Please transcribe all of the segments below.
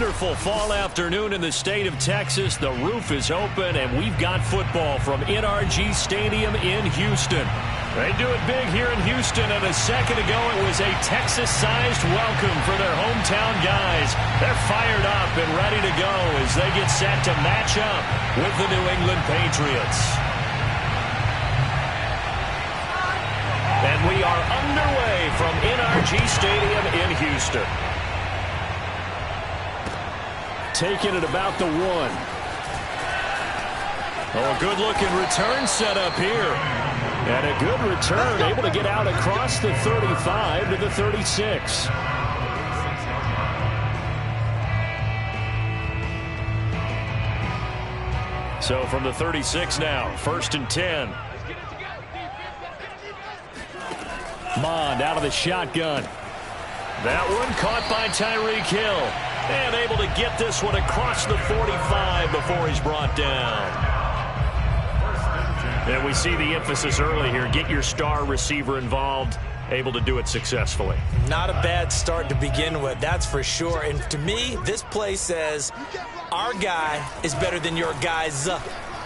wonderful fall afternoon in the state of Texas. The roof is open, and we've got football from NRG Stadium in Houston. They do it big here in Houston, and a second ago it was a Texas-sized welcome for their hometown guys. They're fired up and ready to go as they get set to match up with the New England Patriots. And we are underway from NRG Stadium in Houston. Taking it about the 1. Oh, a good-looking return set up here. And a good return, able to get out across the 35 to the 36. So from the 36 now, 1st and 10. Mond out of the shotgun. That one caught by Tyreek Hill. And able to get this one across the 45 before he's brought down. And we see the emphasis early here. Get your star receiver involved. Able to do it successfully. Not a bad start to begin with, that's for sure. And to me, this play says our guy is better than your guy's.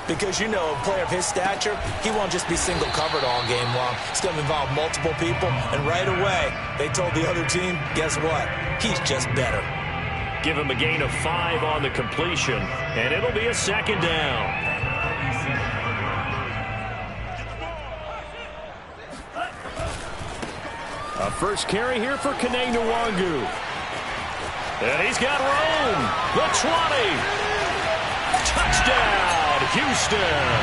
Because, you know, a player of his stature, he won't just be single covered all game long. It's going to involve multiple people. And right away, they told the other team, guess what? He's just better. Give him a gain of 5 on the completion. And it'll be a 2nd down. A first carry here for Kene Nwangu. And he's got room. The 20. Touchdown, Houston.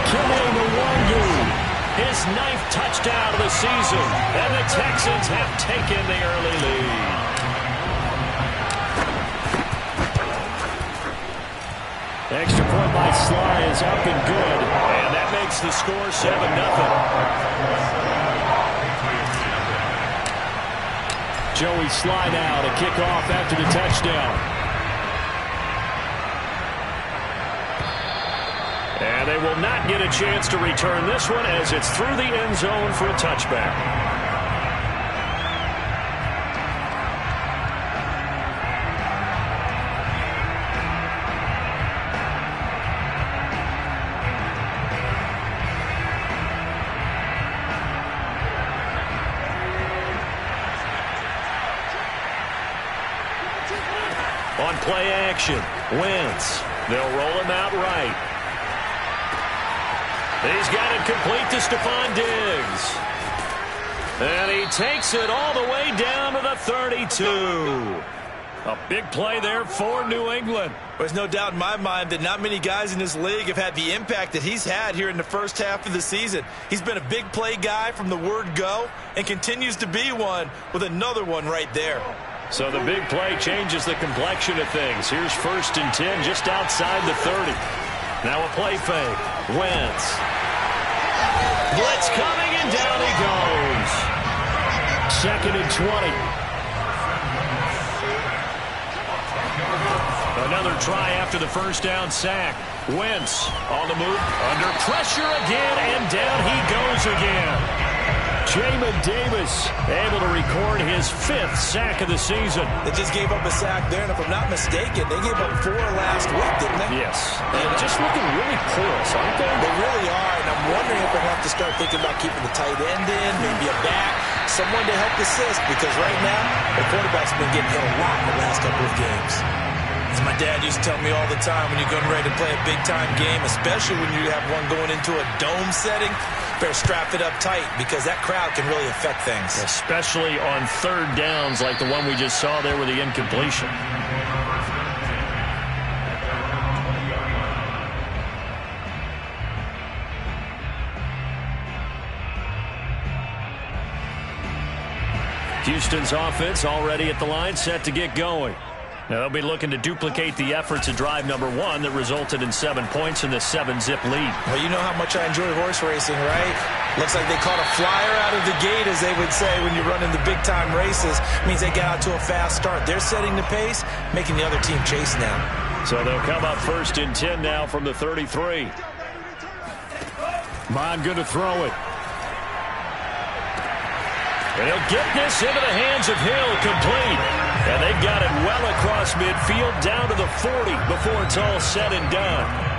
Kene Nwangu. His 9th touchdown of the season. And the Texans have taken the early lead. Extra point by Sly is up and good. And that makes the score 7-0. Joey Sly now to kick off after the touchdown. And they will not get a chance to return this one as it's through the end zone for a touchback. On play action, Wentz. They'll roll him out right. He's got it complete to Stephon Diggs. And he takes it all the way down to the 32. A big play there for New England. There's no doubt in my mind that not many guys in this league have had the impact that he's had here in the first half of the season. He's been a big play guy from the word go and continues to be one with another one right there. So the big play changes the complexion of things. Here's 1st and 10 just outside the 30. Now a play fake. Wentz. Blitz coming, and down he goes. 2nd and 20. Another try after the first down sack. Wentz on the move. Under pressure again, and down he goes again. Jamin Davis able to record his 5th sack of the season. They just gave up a sack there, and if I'm not mistaken, they gave up 4 last week, didn't they? Yes. And just looking really porous, aren't they? They really are, and I'm wondering if they have to start thinking about keeping the tight end in, maybe a back, someone to help assist, because right now, the quarterback's been getting hit a lot in the last couple of games. As my dad used to tell me all the time, when you're getting ready to play a big-time game, especially when you have one going into a dome setting, better strap it up tight because that crowd can really affect things. Especially on 3rd downs like the one we just saw there with the incompletion. Houston's offense already at the line, set to get going. Now they'll be looking to duplicate the efforts of drive number 1 that resulted in 7 points in the 7-zip lead. Well, you know how much I enjoy horse racing, right? Looks like they caught a flyer out of the gate, as they would say when you run in the big-time races. It means they got out to a fast start. They're setting the pace, making the other team chase now. So they'll come up 1st and 10 now from the 33. Mond going to throw it. And he'll get this into the hands of Hill, complete. And they've got it well across midfield, down to the 40 before it's all said and done.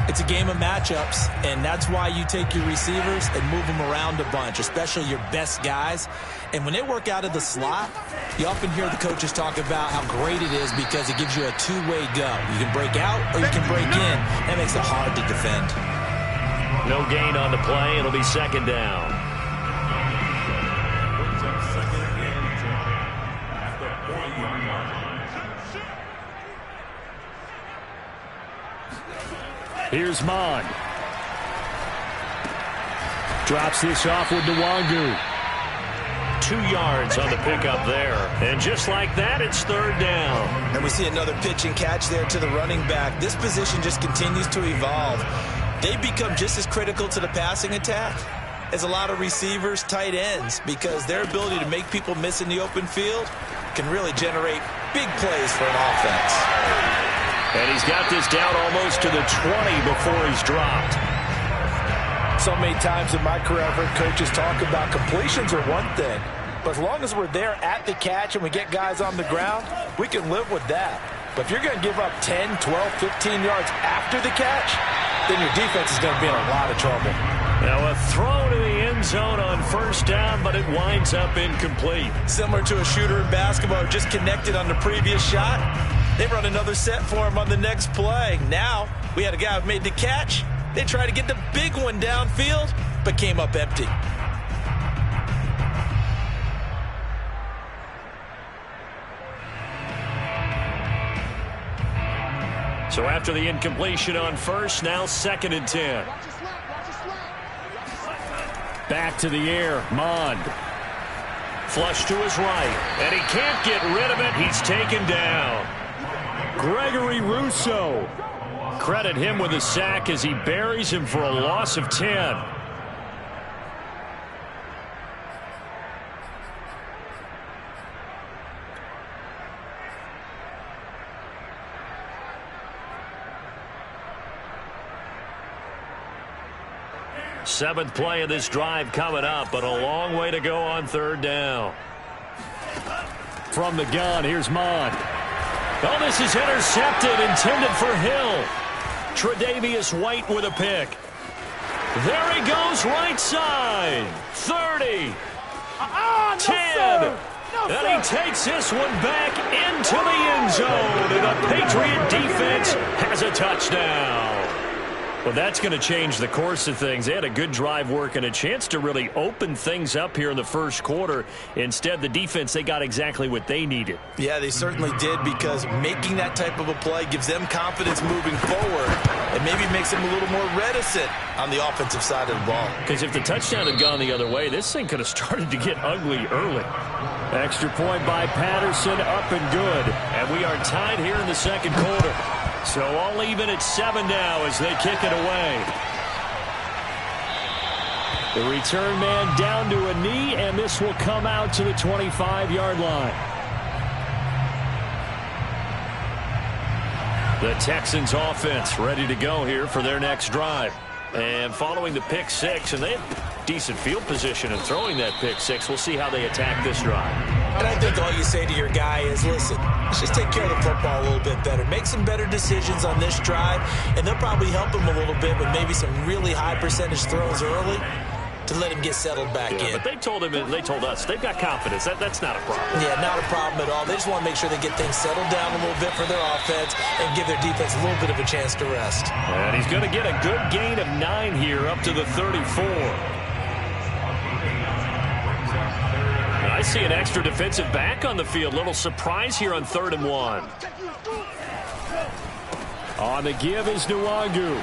It's a game of matchups, and that's why you take your receivers and move them around a bunch, especially your best guys. And when they work out of the slot, you often hear the coaches talk about how great it is because it gives you a two-way go. You can break out or you can break in. That makes it hard to defend. No gain on the play. It'll be second down. Here's Mond. Drops this off with Nwangu. 2 yards on the pickup there. And just like that, it's third down. And we see another pitch and catch there to the running back. This position just continues to evolve. They become just as critical to the passing attack as a lot of receivers, tight ends, because their ability to make people miss in the open field can really generate big plays for an offense. And he's got this down almost to the 20 before he's dropped. So many times in my career, I've heard coaches talk about completions are one thing, but as long as we're there at the catch and we get guys on the ground, we can live with that. But if you're going to give up 10, 12, 15 yards after the catch, then your defense is going to be in a lot of trouble. Now a throw to the end zone on first down, but it winds up incomplete. Similar to a shooter in basketball who just connected on the previous shot. They run another set for him on the next play. Now, we had a guy who made the catch. They tried to get the big one downfield, but came up empty. So after the incompletion on first, now 2nd and 10. Back to the air, Mond. Flush to his right, and he can't get rid of it. He's taken down. Gregory Rousseau. Credit him with a sack as he buries him for a loss of 10. Seventh play of this drive coming up, but a long way to go on third down. From the gun, here's Mond. Oh, this is intercepted, intended for Hill. Tre'Davious White with a pick. There he goes, right side. 30. 10. And he takes this one back into the end zone. And the Patriot defense has a touchdown. Well, that's going to change the course of things. They had a good drive work and a chance to really open things up here in the first quarter. Instead, the defense, they got exactly what they needed. Yeah, they certainly did, because making that type of a play gives them confidence moving forward and maybe makes them a little more reticent on the offensive side of the ball. Because if the touchdown had gone the other way, this thing could have started to get ugly early. Extra point by Patterson, up and good. And we are tied here in the second quarter. So all even at 7 now as they kick it away. The return man down to a knee, and this will come out to the 25-yard line. The Texans offense ready to go here for their next drive. And following the pick six, and they have decent field position in throwing that pick six. We'll see how they attack this drive. And I think all you say to your guy is, listen, let's just take care of the football a little bit better. Make some better decisions on this drive, and they'll probably help him a little bit with maybe some really high percentage throws early to let him get settled back in. But they told him, and they told us, they've got confidence. That's not a problem. Yeah, not a problem at all. They just want to make sure they get things settled down a little bit for their offense and give their defense a little bit of a chance to rest. And he's going to get a good gain of 9 here up to the 34. I see an extra defensive back on the field. Little surprise here on 3rd and 1. On the give is Nwangu.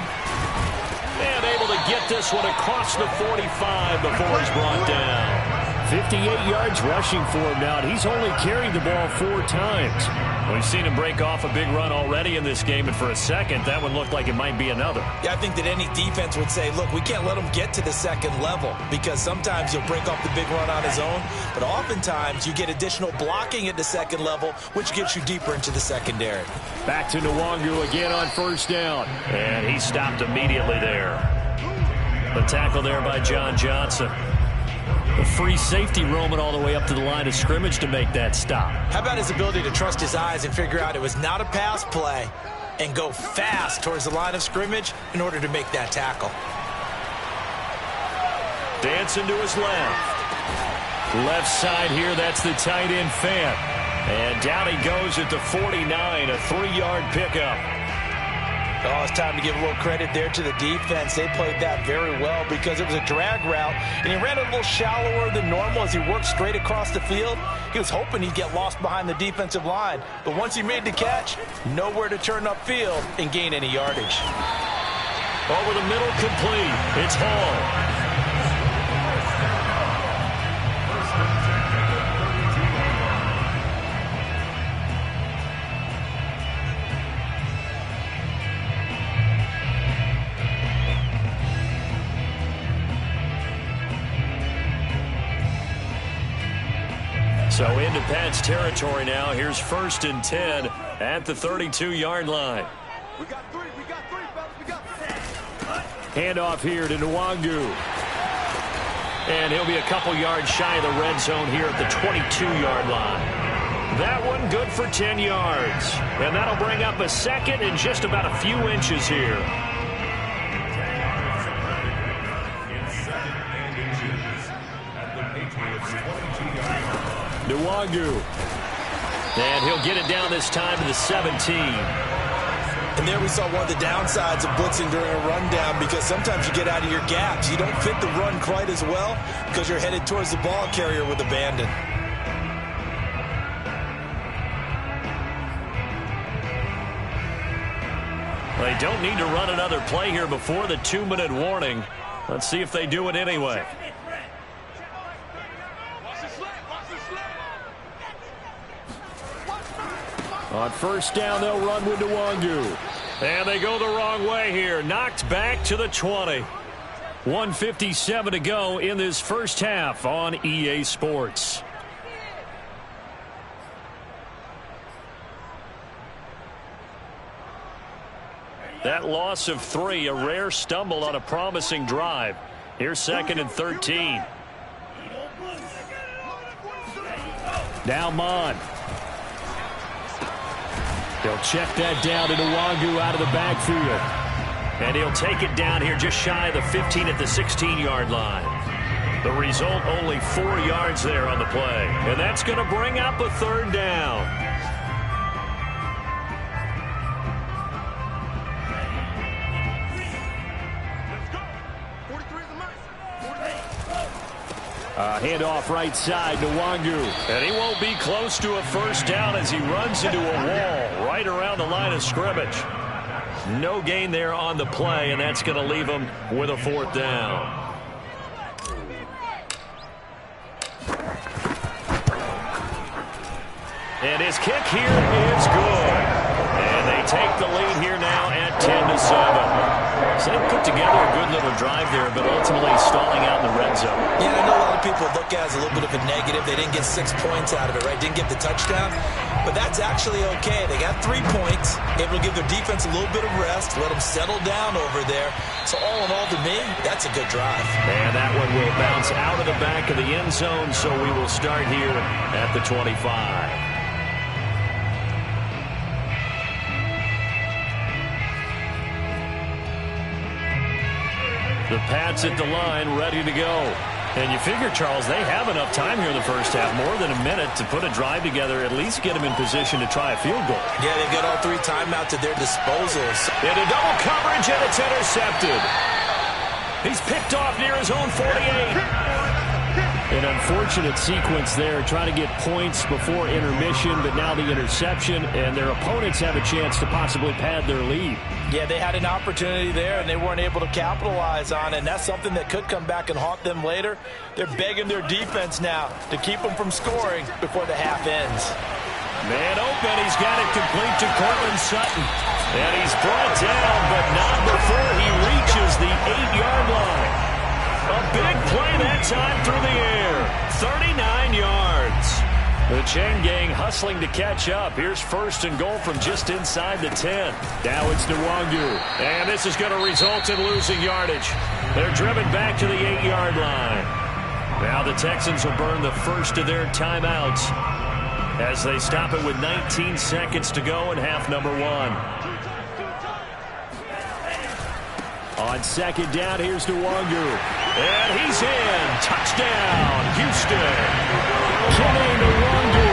And able to get this one across the 45 before he's brought down. 58 yards rushing for him now. He's only carried the ball 4 times. We've seen him break off a big run already in this game, and for a second, that one looked like it might be another. Yeah, I think that any defense would say, look, we can't let him get to the second level, because sometimes he'll break off the big run on his own, but oftentimes you get additional blocking at the second level, which gets you deeper into the secondary. Back to Nwangu again on 1st down, and he stopped immediately there. The tackle there by John Johnson. A free safety roaming all the way up to the line of scrimmage to make that stop. How about his ability to trust his eyes and figure out it was not a pass play and go fast towards the line of scrimmage in order to make that tackle. Dancing to his left. Left side here, that's the tight end Fant. And down he goes at the 49, a 3-yard pickup. Oh, it's time to give a little credit there to the defense. They played that very well because it was a drag route, and he ran a little shallower than normal as he worked straight across the field. He was hoping he'd get lost behind the defensive line, but once he made the catch, nowhere to turn upfield and gain any yardage. Over the middle, complete. It's Hall. So into Pat's territory now. Here's 1st and 10 at the 32-yard line. We got three, fellas, we got three. Handoff here to Nwangu. And he'll be a couple yards shy of the red zone here at the 22-yard line. That one good for 10 yards. And that'll bring up a second and just about a few inches here. Nwangu. And he'll get it down this time to the 17. And there we saw one of the downsides of blitzing during a rundown, because sometimes you get out of your gaps. You don't fit the run quite as well because you're headed towards the ball carrier with abandon. They don't need to run another play here before the 2-minute warning. Let's see if they do it anyway. On 1st down, they'll run with Nwangu. And they go the wrong way here. Knocked back to the 20. 1:57 to go in this first half on EA Sports. That loss of 3, a rare stumble on a promising drive. Here's 2nd and 13. Now Mon. They'll check that down to Nwangu out of the backfield. And he'll take it down here just shy of the 15 at the 16-yard line. The result, only 4 yards there on the play. And that's going to bring up a 3rd down. Handoff right side to Nwangu. And he won't be close to a 1st down as he runs into a wall right around the line of scrimmage. No gain there on the play, and that's going to leave him with a 4th down. And his kick here is good. And they take the lead here now at 10-7. So they put together a good little drive there, but ultimately stalling out in the red zone. Yeah, I know a lot of people look at it as a little bit of a negative. They didn't get 6 points out of it, right? Didn't get the touchdown. But that's actually okay. They got 3 points, able to give their defense a little bit of rest, let them settle down over there. So all in all, to me, that's a good drive. And that one will bounce out of the back of the end zone, so we will start here at the 25. The Pats at the line, ready to go. And you figure, Charles, they have enough time here in the first half, more than a minute, to put a drive together, at least get them in position to try a field goal. Yeah, they've got all 3 timeouts at their disposal. Into double coverage, and it's intercepted. He's picked off near his own 48. An unfortunate sequence there, trying to get points before intermission, but now the interception, and their opponents have a chance to possibly pad their lead. Yeah, they had an opportunity there, and they weren't able to capitalize on it, and that's something that could come back and haunt them later. They're begging their defense now to keep them from scoring before the half ends. Man open, he's got it complete to Cortland Sutton. And he's brought down, but not before he reaches the 8-yard line. A big play that time through the air. 39 yards. The chain gang hustling to catch up. Here's 1st and goal from just inside the 10. Now it's Nwangu. And this is going to result in losing yardage. They're driven back to the 8-yard line. Now the Texans will burn the first of their timeouts as they stop it with 19 seconds to go in half number 1. On second down, here's Nwangu. And he's in. Touchdown, Houston. Kenny Nwangu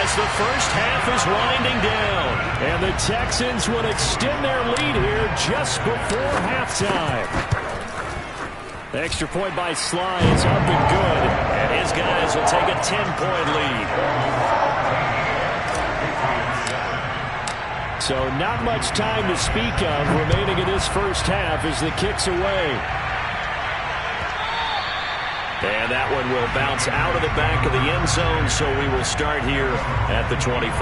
as the first half is winding down. And the Texans would extend their lead here just before halftime. The extra point by Sly is up and good. And his guys will take a 10-point lead. So not much time to speak of remaining in this first half as the kick's away. And that one will bounce out of the back of the end zone, so we will start here at the 25.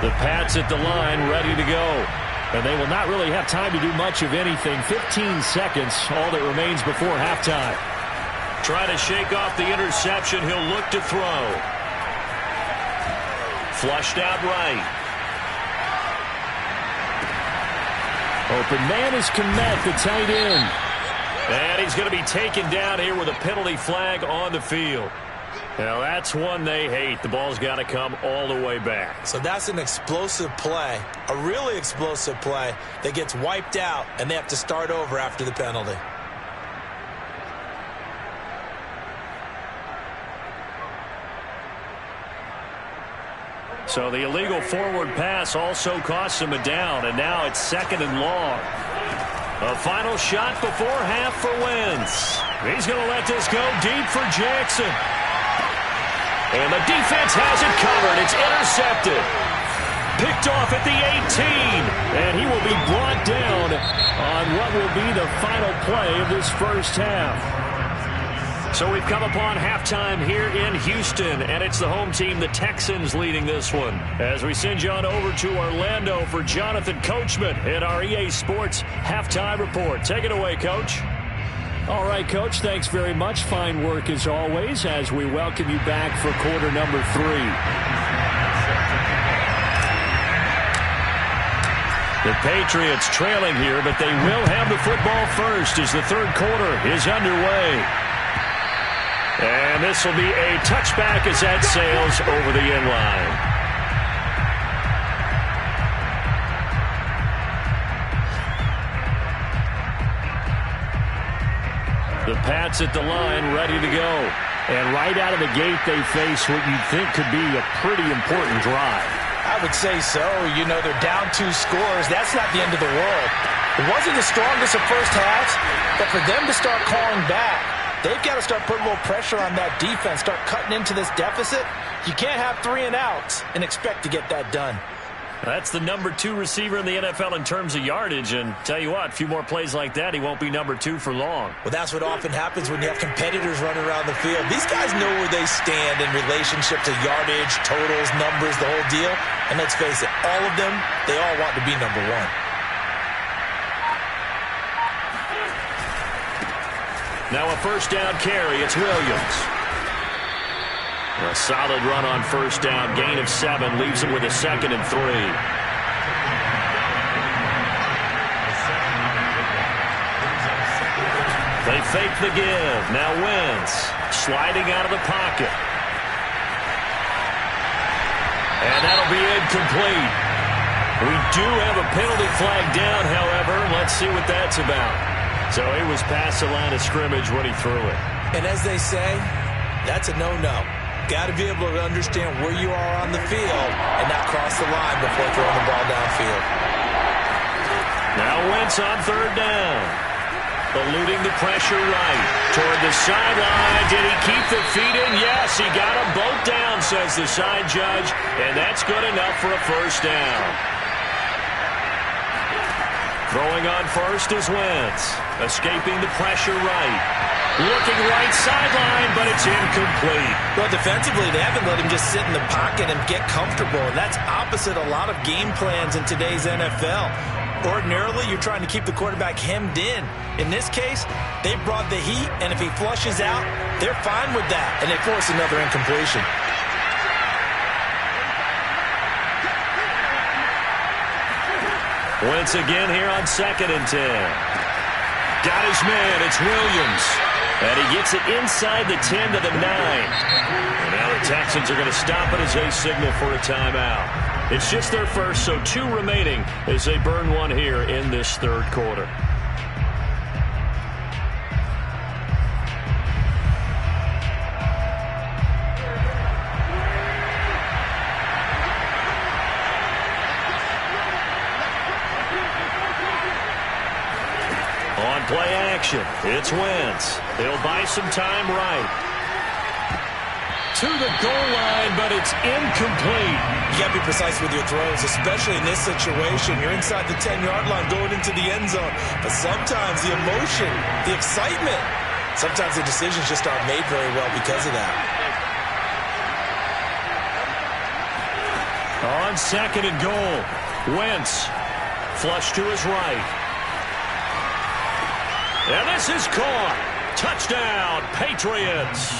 The Pats at the line, ready to go. And they will not really have time to do much of anything. 15 seconds, all that remains before halftime. Trying to shake off the interception. He'll look to throw. Flushed out right. Open man is Kmet, the tight end. And he's going to be taken down here with a penalty flag on the field. Now that's one they hate. The ball's got to come all the way back. So that's an explosive play, a really explosive play that gets wiped out, and they have to start over after the penalty. So the illegal forward pass also costs him a down, and now it's 2nd and long. A final shot before half for Wentz. He's going to let this go deep for Jackson. And the defense has it covered. It's intercepted. Picked off at the 18. And he will be brought down on what will be the final play of this first half. So we've come upon halftime here in Houston, and it's the home team, the Texans, leading this one. As we send you on over to Orlando for Jonathan Coachman in our EA Sports Halftime Report. Take it away, Coach. All right, Coach, thanks very much. Fine work as always as we welcome you back for quarter number 3. The Patriots trailing here, but they will have the football first as the third quarter is underway. And this will be a touchback as that sails over the end line. The Pats at the line, ready to go. And right out of the gate, they face what you'd think could be a pretty important drive. I would say so. You know, they're down 2 scores. That's not the end of the world. It wasn't the strongest of first halves, but for them to start calling back, they've got to start putting a little pressure on that defense, start cutting into this deficit. You can't have 3 and outs and expect to get that done. That's the number 2 receiver in the NFL in terms of yardage. And tell you what, a few more plays like that, he won't be number 2 for long. Well, that's what often happens when you have competitors running around the field. These guys know where they stand in relationship to yardage, totals, numbers, the whole deal. And let's face it, all of them, they all want to be number 1. Now a first down carry. It's Williams. A solid run on first down. Gain of 7 leaves him with a 2nd and 3. They fake the give. Now Wentz sliding out of the pocket. And that'll be incomplete. We do have a penalty flag down, however. Let's see what that's about. So he was past the line of scrimmage when he threw it. And as they say, that's a no-no. Got to be able to understand where you are on the field and not cross the line before throwing the ball downfield. Now Wentz on third down. Eluding the pressure right. Toward the sideline. Did he keep the feet in? Yes, he got them both down, says the side judge. And that's good enough for a first down. Throwing on first is Wentz. Escaping the pressure right. Looking right sideline, but it's incomplete. Well, defensively, they haven't let him just sit in the pocket and get comfortable. And that's opposite a lot of game plans in today's NFL. Ordinarily, you're trying to keep the quarterback hemmed in. In this case, they brought the heat, and if he flushes out, they're fine with that. And they force another incompletion. Wentz again here on 2nd and 10. Got his man. It's Williams. And he gets it inside the 10 to the 9. And now the Texans are going to stop it as they signal for a timeout. It's just their first, so 2 remaining as they burn one here in this 3rd quarter. On play action, it's Wentz. He'll buy some time right. To the goal line, but it's incomplete. You got to be precise with your throws, especially in this situation. You're inside the 10-yard line going into the end zone. But sometimes the emotion, the excitement, sometimes the decisions just aren't made very well because of that. On 2nd and goal, Wentz flush to his right. And this is caught. Touchdown, Patriots.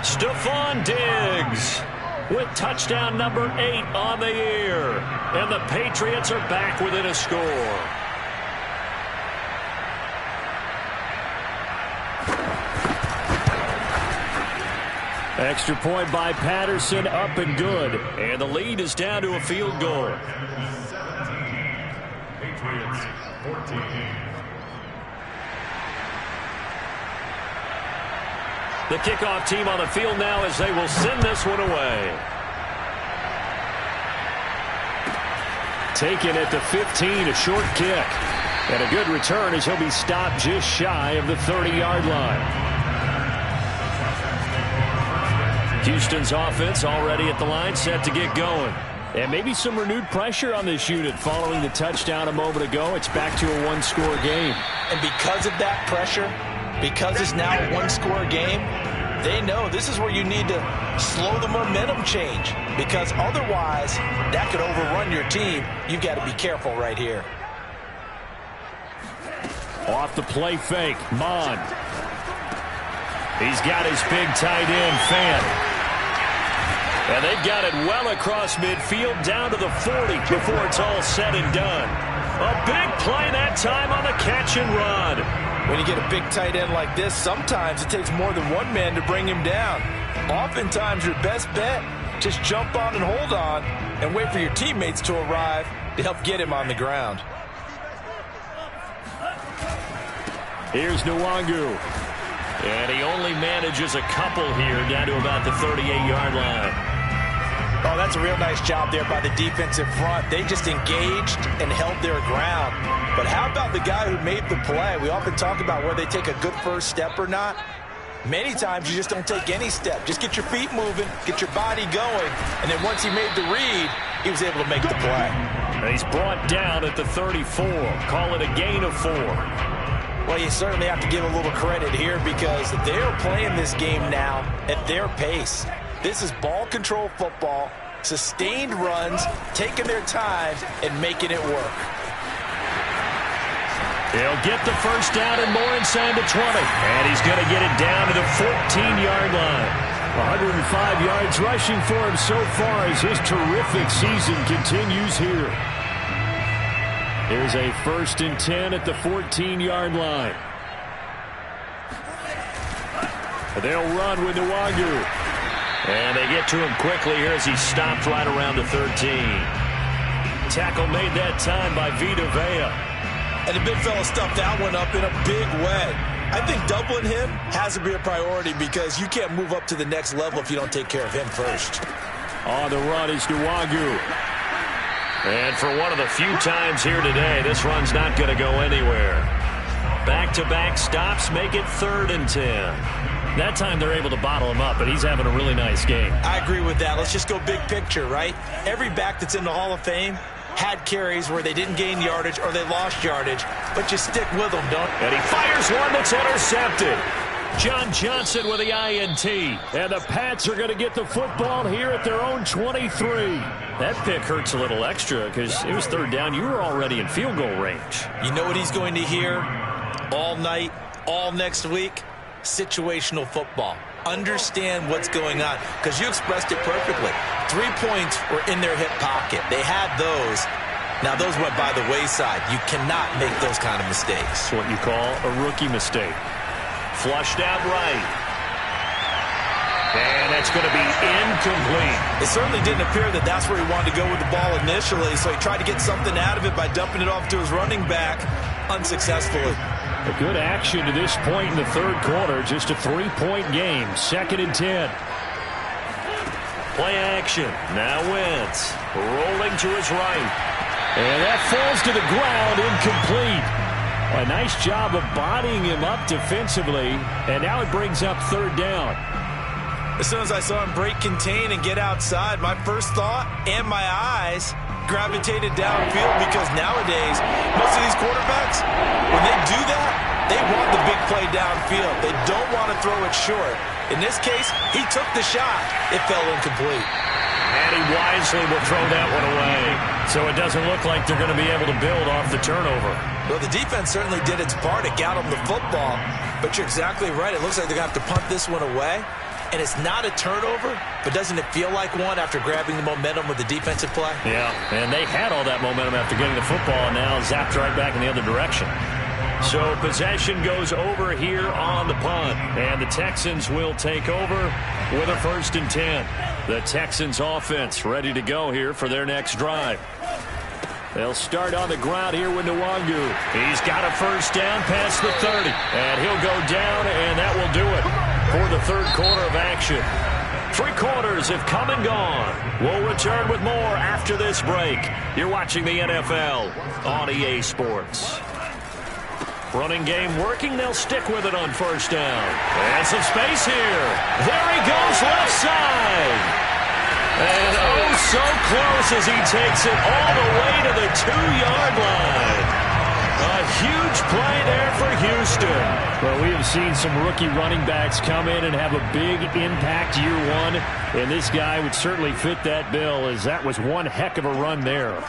Stephon Diggs with touchdown number 8 on the year. And the Patriots are back within a score. Extra point by Patterson, up and good. And the lead is down to a field goal. Patriots 14. The kickoff team on the field now as they will send this one away. Taken at the 15, a short kick. And a good return as he'll be stopped just shy of the 30-yard line. Houston's offense already at the line, set to get going. And maybe some renewed pressure on this unit following the touchdown a moment ago. It's back to a one-score game. And because of that pressure, because it's now a one-score game, they know this is where you need to slow the momentum change, because otherwise that could overrun your team. You've got to be careful right here. Off the play fake, Mond. He's got his big tight end, Fant. And they've got it well across midfield down to the 40 before it's all said and done. A big play that time on the catch and run. When you get a big tight end like this, sometimes it takes more than one man to bring him down. Oftentimes, your best bet, just jump on and hold on and wait for your teammates to arrive to help get him on the ground. Here's Nwangu. And he only manages a couple here down to about the 38-yard line. Oh, that's a real nice job there by the defensive front. They just engaged and held their ground. But how about the guy who made the play? We often talk about whether they take a good first step or not. Many times you just don't take any step. Just get your feet moving, get your body going, and then once he made the read, he was able to make the play. And he's brought down at the 34. Call it a gain of 4. Well, you certainly have to give a little credit here because they're playing this game now at their pace. This is ball control football, sustained runs, taking their time and making it work. He'll get the first down and more inside the 20. And he's going to get it down to the 14-yard line. 105 yards rushing for him so far as his terrific season continues here. Here's a 1st and 10 at the 14-yard line. They'll run with Nwangu. And they get to him quickly here as he's stopped right around the 13. Tackle made that time by Vita Vea. And the big fella stuffed that one up in a big way. I think doubling him has to be a priority because you can't move up to the next level if you don't take care of him first. On the run is Nwangu. And for one of the few times here today, this run's not going to go anywhere. Back-to-back stops make it 3rd and 10. That time they're able to bottle him up, but he's having a really nice game. I agree with that. Let's just go big picture, right? Every back that's in the Hall of Fame had carries where they didn't gain yardage or they lost yardage, but you stick with them, don't you? And he fires one that's intercepted. John Johnson with the INT. And the Pats are going to get the football here at their own 23. That pick hurts a little extra because it was 3rd down. You were already in field goal range. You know what he's going to hear all night, all next week? Situational football. Understand what's going on because you expressed it perfectly. 3 points were in their hip pocket. They had those. Now, those went by the wayside. You cannot make those kind of mistakes. It's what you call a rookie mistake. Flushed out right. And that's going to be incomplete. It certainly didn't appear that that's where he wanted to go with the ball initially, so he tried to get something out of it by dumping it off to his running back unsuccessfully. A good action to this point in the third quarter. Just a 3-point game. 2nd and 10. Play action. Now Wentz rolling to his right. And that falls to the ground, incomplete. A nice job of bodying him up defensively, and now it brings up 3rd down. As soon as I saw him break contain and get outside, my first thought and my eyes gravitated downfield, because nowadays, most of these quarterbacks, when they do that, they want the big play downfield. They don't want to throw it short. In this case, he took the shot. It fell incomplete. And he wisely will throw that one away. So it doesn't look like they're going to be able to build off the turnover. Well, the defense certainly did its part. It got them the football. But you're exactly right. It looks like they're going to have to punt this one away. And it's not a turnover, but doesn't it feel like one after grabbing the momentum with the defensive play? Yeah, and they had all that momentum after getting the football, and now zapped right back in the other direction. So possession goes over here on the punt, and the Texans will take over with a 1st and 10. The Texans offense ready to go here for their next drive. They'll start on the ground here with Nwangu. He's got a 1st down past the 30, and he'll go down, and that will do it for the third quarter of action. 3 quarters have come and gone. We'll return with more after this break. You're watching the NFL on EA Sports. Running game working. They'll stick with it on 1st down. And some space here. There he goes left side. And oh, so close as he takes it all the way to the 2-yard line. A huge play there for Houston. Well, we have seen some rookie running backs come in and have a big impact year one. And this guy would certainly fit that bill, as that was one heck of a run there.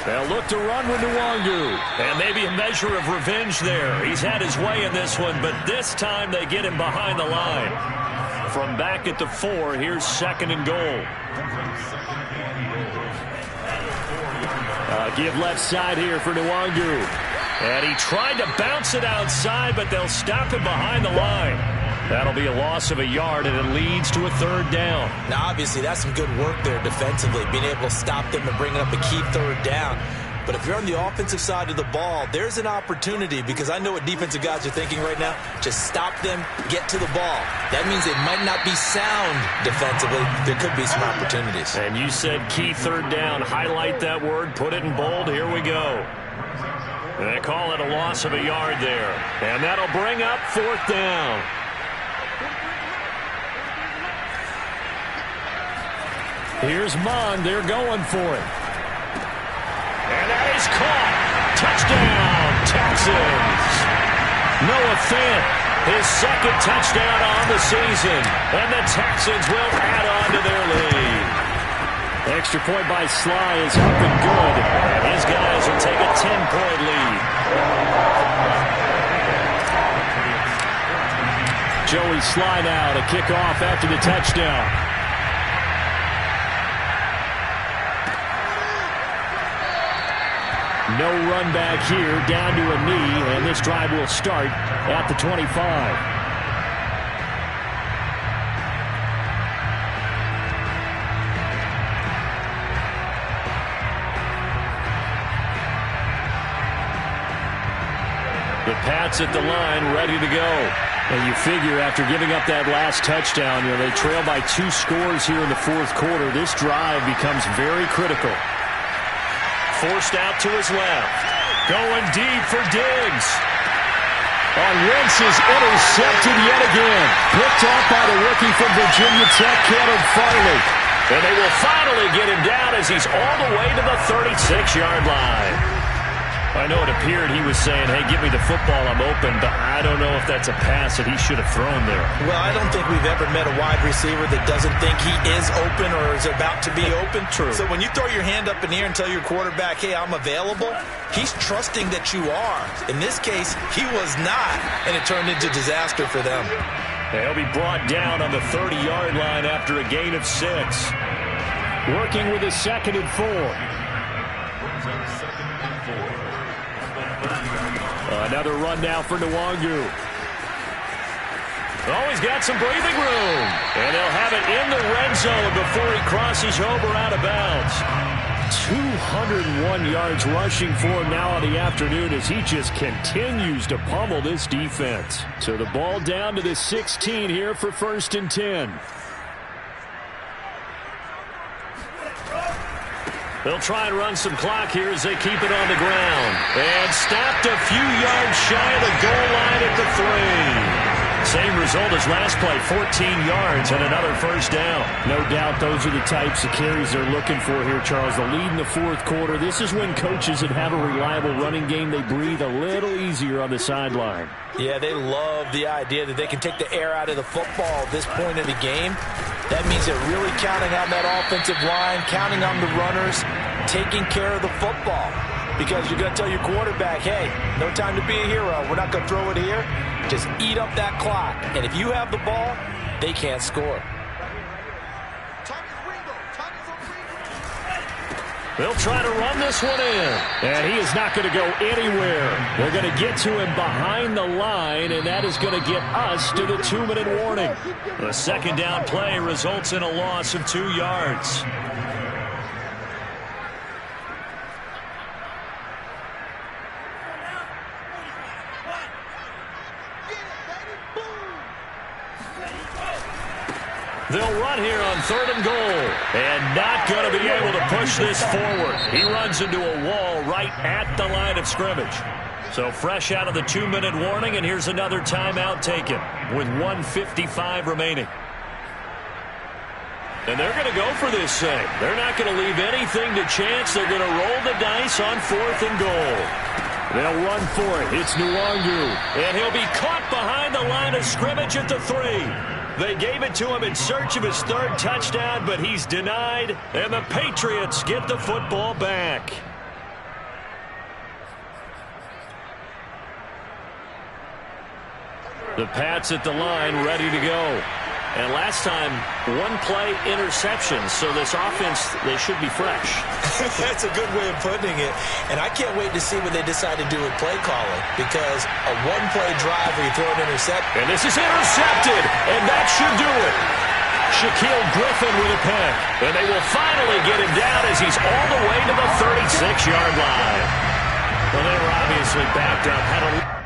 They'll look to run with Nwangu. And maybe a measure of revenge there. He's had his way in this one, but this time they get him behind the line. From back at the 4, here's 2nd and goal. Give left side here for Nwangu. And he tried to bounce it outside, but they'll stop him behind the line. That'll be a loss of a yard, and it leads to a 3rd down. Now, obviously, that's some good work there defensively, being able to stop them and bring up a key 3rd down. But if you're on the offensive side of the ball, there's an opportunity, because I know what defensive guys are thinking right now. Just stop them, get to the ball. That means it might not be sound defensively. There could be some opportunities. And you said key 3rd down. Highlight that word, put it in bold. Here we go. And they call it a loss of a yard there. And that'll bring up 4th down. Here's Mond. They're going for it. And that is caught. Touchdown, Texans. Noah Fant, his 2nd touchdown on the season. And the Texans will add on to their lead. Extra point by Sly is up and good. And his guys will take a 10-point lead. Joey Sly now to kick off after the touchdown. No run back here, down to a knee, and this drive will start at the 25. The Pats at the line, ready to go. And you figure after giving up that last touchdown, they trail by 2 scores here in the 4th quarter. This drive becomes very critical. Forced out to his left. Going deep for Diggs. On Wentz is intercepted yet again. Picked off by the rookie from Virginia Tech, Caleb Farley. And they will finally get him down as he's all the way to the 36-yard line. I know it appeared he was saying, hey, give me the football, I'm open, but I don't know if that's a pass that he should have thrown there. Well, I don't think we've ever met a wide receiver that doesn't think he is open or is about to be open. True. So when you throw your hand up in the air and tell your quarterback, hey, I'm available, he's trusting that you are. In this case, he was not, and it turned into disaster for them. They'll be brought down on the 30-yard line after a gain of 6. Working with a 2nd and 4. Another run now for Nwangu. Oh, he's got some breathing room. And they'll have it in the red zone before he crosses over out of bounds. 201 yards rushing for him now on the afternoon as he just continues to pummel this defense. So the ball down to the 16 here for 1st and 10. They'll try and run some clock here as they keep it on the ground. And stopped a few yards shy of the goal line at the 3. Same result as last play, 14 yards and another 1st down. No doubt those are the types of carries they're looking for here, Charles. The lead in the 4th quarter. This is when coaches that have a reliable running game, they breathe a little easier on the sideline. Yeah, they love the idea that they can take the air out of the football at this point of the game. That means they're really counting on that offensive line, counting on the runners, taking care of the football. Because you're going to tell your quarterback, hey, no time to be a hero. We're not going to throw it here. Just eat up that clock. And if you have the ball, they can't score. They'll try to run this one in. And he is not going to go anywhere. They're going to get to him behind the line, and that is going to get us to the 2-minute warning. The 2nd down play results in a loss of 2 yards. They'll run here on 3rd and goal. And not going to be able to push this forward. He runs into a wall right at the line of scrimmage. So fresh out of the 2-minute warning, and here's another timeout taken with 1:55 remaining. And they're going to go for this thing. They're not going to leave anything to chance. They're going to roll the dice on 4th and goal. They'll run for it. It's Nwangu. And he'll be caught behind the line of scrimmage at the 3. They gave it to him in search of his 3rd touchdown, but he's denied, and the Patriots get the football back. The Pats at the line, ready to go. And last time, 1-play interception, so this offense, they should be fresh. That's a good way of putting it. And I can't wait to see what they decide to do with play calling, because a 1-play drive where you throw an interception. And this is intercepted, and that should do it. Shaquille Griffin with a pick. And they will finally get him down as he's all the way to the 36-yard line. Well, they were obviously backed up. Had a